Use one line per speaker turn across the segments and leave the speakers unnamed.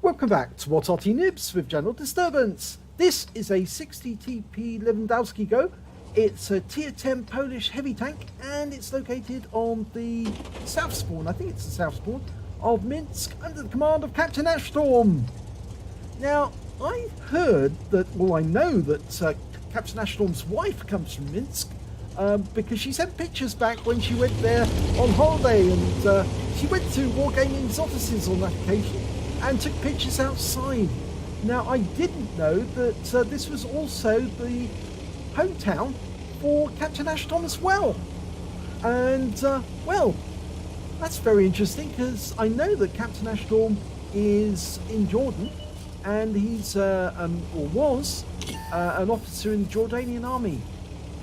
Welcome back to What Arty Nibs with General Disturbance. This is a 60TP Lewandowskiego. It's a tier 10 Polish heavy tank and it's located on the south spawn, I think it's the south spawn, of Minsk under the command of Captain Ashstorm. Now, I heard that, well, I know that Captain Ashstorm's wife comes from Minsk because she sent pictures back when she went there on holiday, and she went to Wargaming's offices on that occasion and took pictures outside. Now, I didn't know that this was also the hometown for Captain Ashstorm as well. And, well, that's very interesting because I know that Captain Ashstorm is in Jordan and he's, or was, an officer in the Jordanian army.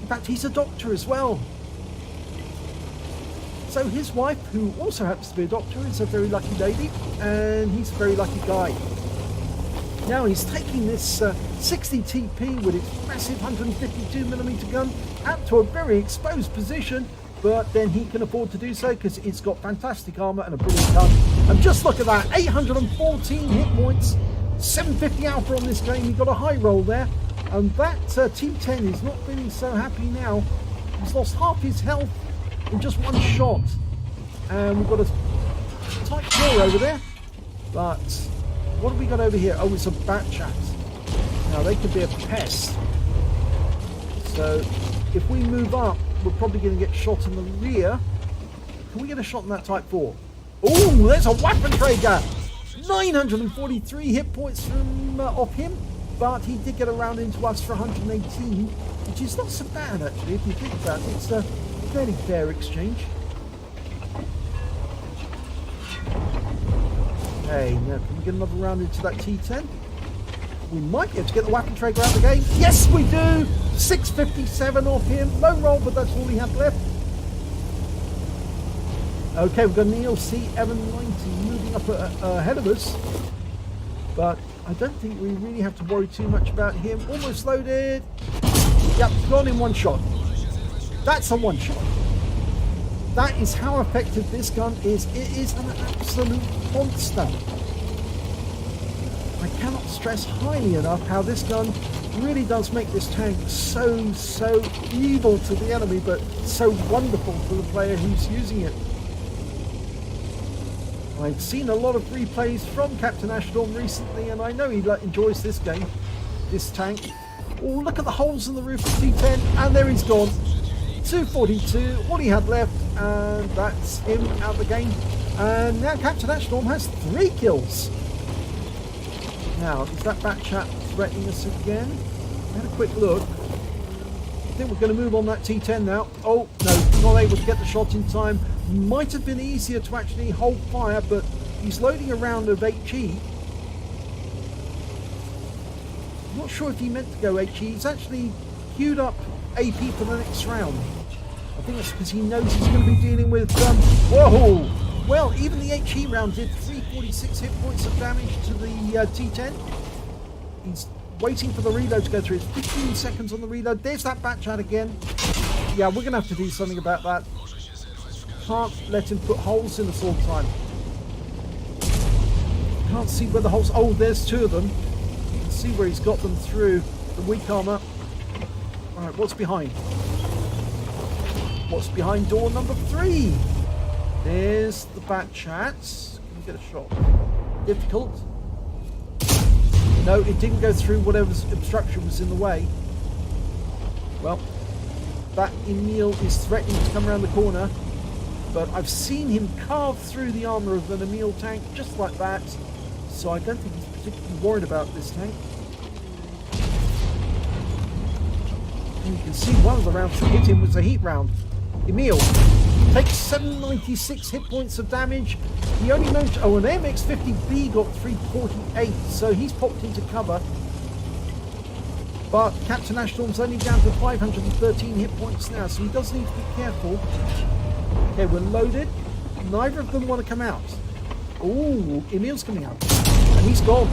In fact, he's a doctor as well. So his wife, who also happens to be a doctor, is a very lucky lady, and he's a very lucky guy. Now he's taking this 60TP with its massive 152mm gun out to a very exposed position, but then he can afford to do so because it's got fantastic armour and a brilliant gun. And just look at that, 814 hit points, 750 alpha on this game. He got a high roll there, and that T10 is not feeling so happy now. He's lost half his health in just one shot, and we've got a tight floor over there. But what have we got over here? Oh, it's a bat chat. Now they could be a pest, so if we move up we're probably going to get shot in the rear. Can we get a shot in that Type 4? Oh, there's a weapon trigger. 943 hit points from off him, but he did get around into us for 118, which is not so bad actually if you think about it. It's a fairly fair exchange. Okay, now can we get another round into that T10? We might be able to get the weapon trigger out of the game. Yes, we do! 657 off him. Low roll, but that's all he had left. Okay, we've got an ELC M90 moving up ahead of us. But I don't think we really have to worry too much about him. Almost loaded. Yep, gone in one shot. That's a one shot. That is how effective this gun is. It is an absolute monster. I cannot stress highly enough how this gun really does make this tank so evil to the enemy, but so wonderful to the player who's using it. I've seen a lot of replays from Captain Ashstorm recently, and I know he enjoys this game, this tank. Oh, look at the holes in the roof of T10, and there he's gone. 242, all he had left, and that's him out of the game. And now Captain Ashstorm has 3 kills. Now, is that bat chat threatening us again? I had a quick look. I think we're going to move on that T10 now. Oh, no, not able to get the shot in time. Might have been easier to actually hold fire, but he's loading a round of HE. I'm not sure if he meant to go HE. He's actually queued up AP for the next round. I think that's because he knows he's going to be dealing with... whoa! Well, even the HE round did 346 hit points of damage to the T10. He's waiting for the reload to go through. It's 15 seconds on the reload. There's that bat chat again. Yeah, we're going to have to do something about that. Can't let him put holes in us all the time. Can't see where the holes... Oh, there's 2 of them. You can see where he's got them through the weak armor. Alright, what's behind? What's behind door number 3? There's the bat chats. Can we get a shot? Difficult. No, it didn't go through whatever obstruction was in the way. Well, that Emil is threatening to come around the corner, but I've seen him carve through the armor of an Emil tank just like that, so I don't think he's particularly worried about this tank. And you can see one of the rounds that hit him was a heat round. Emil takes 796 hit points of damage. He only managed... Oh, an MX-50B got 348, so he's popped into cover. But Captain Ashstorm's only down to 513 hit points now, so he does need to be careful. Okay, we're loaded. Neither of them want to come out. Ooh, Emil's coming out. And he's gone.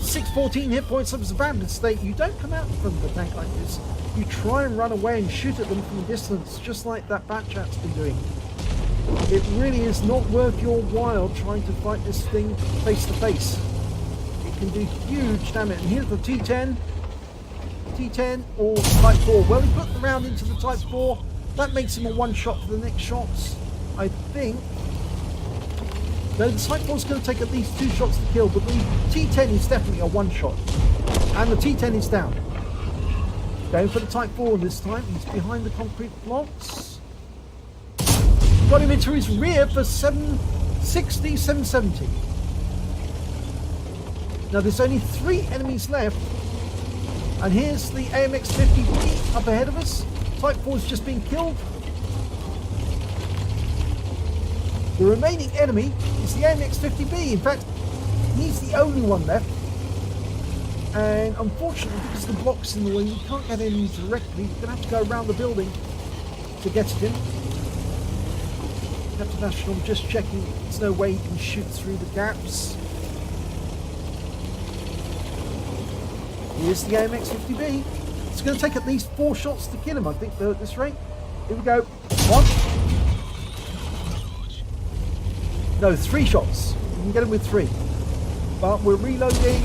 614 hit points. That was a bad mistake. You don't come out from the tank like this. You try and run away and shoot at them from a distance, just like that bat chat's been doing. It really is not worth your while trying to fight this thing face to face. can do huge damage. And here's the T10 or Type 4. Well, he put the round into the Type 4. That makes him a one-shot for the next shots, I think. No, the Type 4 is going to take at least 2 shots to kill, but the T10 is definitely a one-shot. And the T10 is down. Going for the Type 4 this time. He's behind the concrete blocks. Got him into his rear for 760, 770. Now there's only 3 enemies left. And here's the AMX-50B up ahead of us. Type 4 is just being killed. The remaining enemy is the AMX-50B. In fact, he's the only one left. And unfortunately, because the block's in the way, you can't get in directly. You're going to have to go around the building to get at him. Captain National just checking there's no way he can shoot through the gaps. Here's the AMX-50B. It's going to take at least 4 shots to kill him, I think, at this rate. Here we go. 1. No, 3 shots. You can get him with 3. But we're reloading.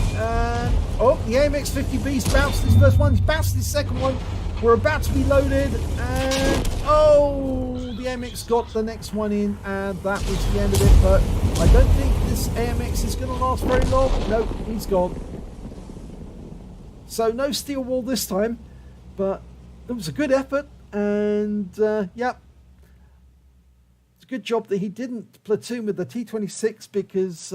Oh, the AMX-50B's bounced his first one. He's bounced his second one. We're about to be loaded. And oh, the AMX got the next one in. And that was the end of it. But I don't think this AMX is going to last very long. Nope, he's gone. So no steel wall this time. But it was a good effort. And yeah. Good job that he didn't platoon with the T-26 because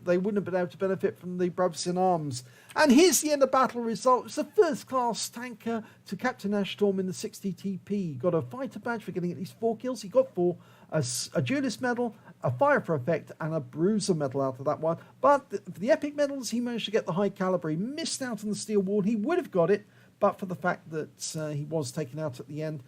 they wouldn't have been able to benefit from the brothers in arms. And here's the end of battle result. It's a first-class tanker to Captain Ashstorm in the 60TP. He got a fighter badge for getting at least 4 kills. He got 4, a duelist medal, a fire for effect, and a bruiser medal out of that one. But for the epic medals, he managed to get the High Calibre. He missed out on the steel wall. He would have got it, but for the fact that he was taken out at the end.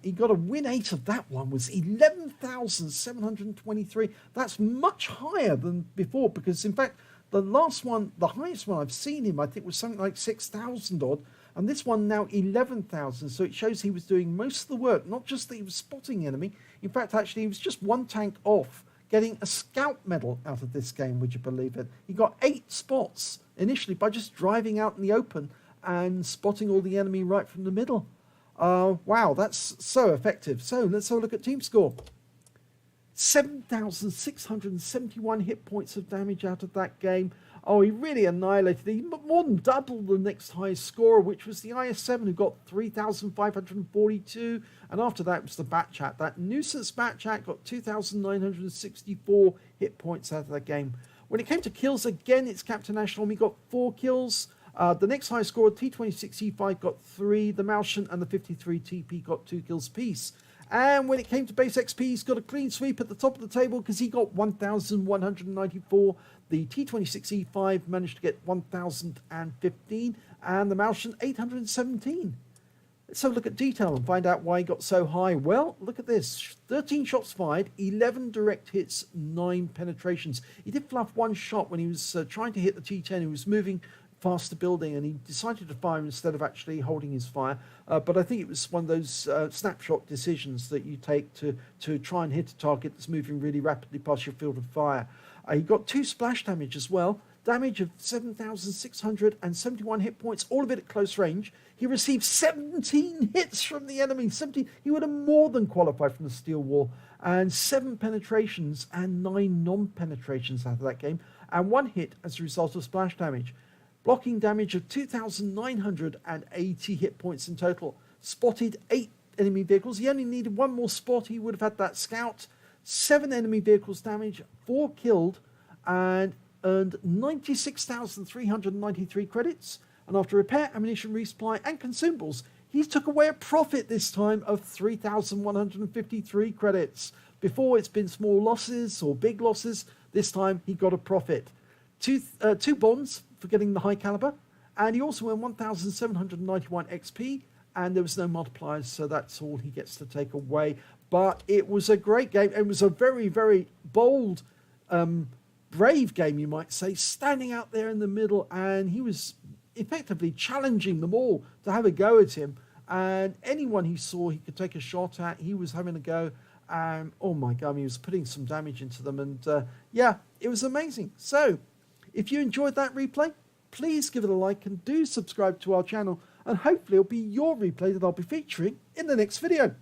He got a win 8 of that one, was 11,723. That's much higher than before because, in fact, the last one, the highest one I've seen him, I think, was something like 6,000 odd. And this one now 11,000. So it shows he was doing most of the work, not just that he was spotting the enemy. In fact, actually, he was just 1 tank off getting a scout medal out of this game, would you believe it? He got 8 spots initially by just driving out in the open and spotting all the enemy right from the middle. Wow, that's so effective. So let's have a look at team score. 7,671 hit points of damage out of that game. Oh, he really annihilated. He more than doubled the next highest scorer, which was the IS-7, who got 3,542. And after that was the Batchat. That nuisance Batchat got 2,964 hit points out of that game. When it came to kills, again, it's Captain Ashstorm. He got 4 kills. The next high score, T26E5 got 3, the Malshan and the 53TP got 2 kills apiece. And when it came to base XP, he's got a clean sweep at the top of the table because he got 1,194. The T26E5 managed to get 1,015 and the Malshan 817. Let's have a look at detail and find out why he got so high. Well, look at this. 13 shots fired, 11 direct hits, 9 penetrations. He did fluff 1 shot when he was trying to hit the T10. He was moving past the building and he decided to fire instead of actually holding his fire, but I think it was one of those snapshot decisions that you take to try and hit a target that's moving really rapidly past your field of fire. He got 2 splash damage as well, damage of 7,671 hit points, all of it at close range. He received 17 hits from the enemy. 17. He would have more than qualified from the steel wall, and 7 penetrations and 9 non-penetrations out of that game, and 1 hit as a result of splash damage. Blocking damage of 2,980 hit points in total. Spotted 8 enemy vehicles. He only needed 1 more spot. He would have had that scout. 7 enemy vehicles damage, 4 killed, and earned 96,393 credits. And after repair, ammunition resupply, and consumables, he took away a profit this time of 3,153 credits. Before, it's been small losses or big losses. This time, he got a profit. 2 bonds for getting the High Calibre, and he also earned 1,791 XP, and there was no multipliers, so that's all he gets to take away. But it was a great game. It was a very, very bold, brave game, you might say, standing out there in the middle, and he was effectively challenging them all to have a go at him, and anyone he saw he could take a shot at, he was having a go. Oh my God, he was putting some damage into them, and yeah, it was amazing. So If you enjoyed that replay, please give it a like and do subscribe to our channel, and hopefully it'll be your replay that I'll be featuring in the next video.